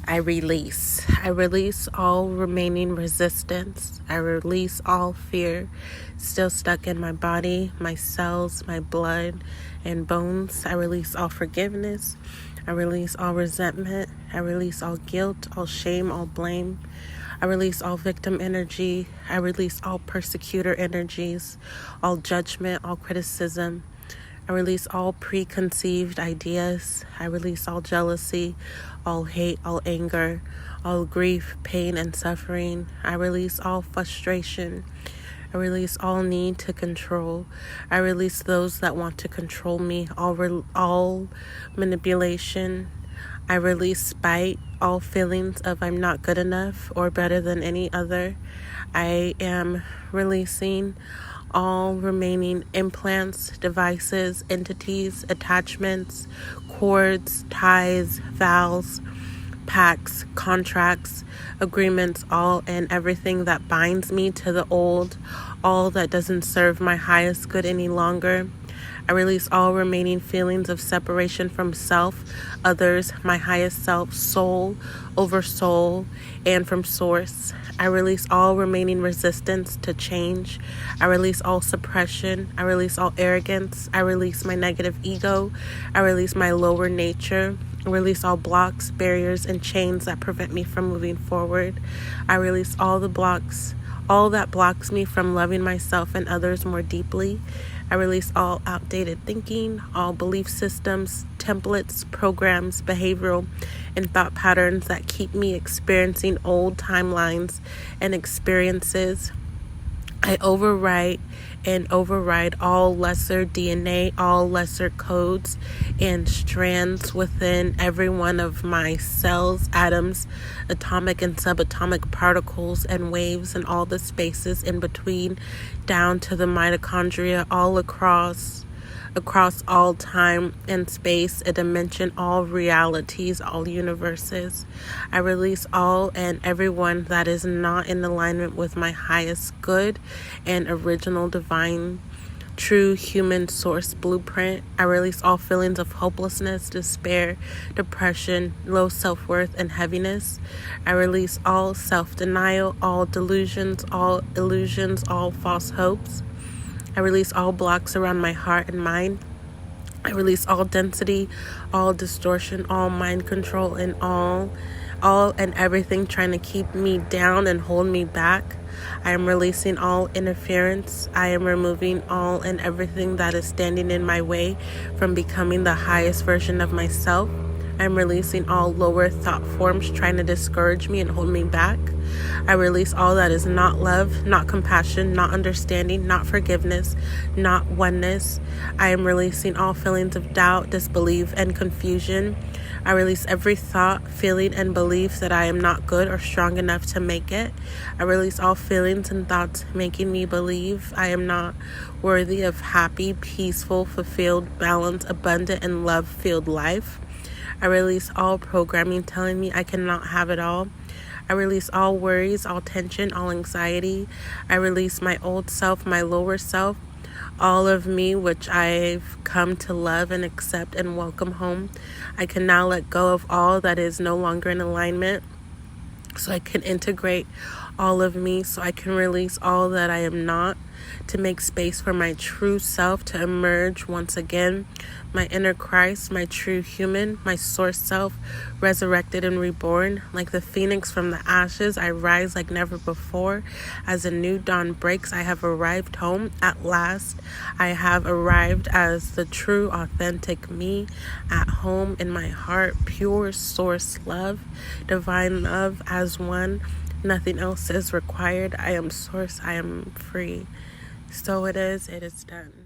I release. I release all remaining resistance. I release all fear still stuck in my body, my cells, my blood, and bones. I release all forgiveness. I release all resentment. I release all guilt, all shame, all blame. I release all victim energy. I release all persecutor energies, all judgment, all criticism. I release all preconceived ideas. I release all jealousy, all hate, all anger, all grief, pain, and suffering. I release all frustration. I release all need to control. I release those that want to control me, all manipulation. I release spite, all feelings of I'm not good enough or better than any other. I am releasing all remaining implants, devices, entities, attachments, cords, ties, vows, pacts, contracts, agreements, all and everything that binds me to the old, all that doesn't serve my highest good any longer. I release all remaining feelings of separation from self, others, my highest self, soul over soul, and from source. I release all remaining resistance to change. I release all suppression. I release all arrogance. I release my negative ego. I release my lower nature. I release all blocks, barriers, and chains that prevent me from moving forward. I release all the blocks, all that blocks me from loving myself and others more deeply. I release all outdated thinking, all belief systems, templates, programs, behavioral, and thought patterns that keep me experiencing old timelines and experiences. I overwrite and override all lesser DNA, all lesser codes and strands within every one of my cells, atoms, atomic and subatomic particles and waves and all the spaces in between, down to the mitochondria, all across all time and space, a dimension, all realities, all universes. I release all and everyone that is not in alignment with my highest good and original divine true human source blueprint. I release all feelings of hopelessness, despair, depression, low self-worth, and heaviness. I release all self-denial, all delusions, all illusions, all false hopes. I release all blocks around my heart and mind. I release all density, all distortion, all mind control, and all and everything trying to keep me down and hold me back. I am releasing all interference. I am removing all and everything that is standing in my way from becoming the highest version of myself. I'm releasing all lower thought forms trying to discourage me and hold me back. I release all that is not love, not compassion, not understanding, not forgiveness, not oneness. I am releasing all feelings of doubt, disbelief, and confusion. I release every thought, feeling, and belief that I am not good or strong enough to make it. I release all feelings and thoughts making me believe I am not worthy of happy, peaceful, fulfilled, balanced, abundant, and love-filled life. I release all programming telling me I cannot have it all. I release all worries, all tension, all anxiety. I release my old self, my lower self, all of me, which I've come to love and accept and welcome home. I can now let go of all that is no longer in alignment, so I can integrate all of me, so I can release all that I am not, to make space for my true self to emerge once again, my inner Christ, my true human, my source self, resurrected and reborn. Like the phoenix from the ashes, I rise like never before. As a new dawn breaks, I have arrived home at last. I have arrived as the true, authentic me, at home in my heart, pure source love, divine love as one. Nothing else is required. I am source. I am free. So it is done.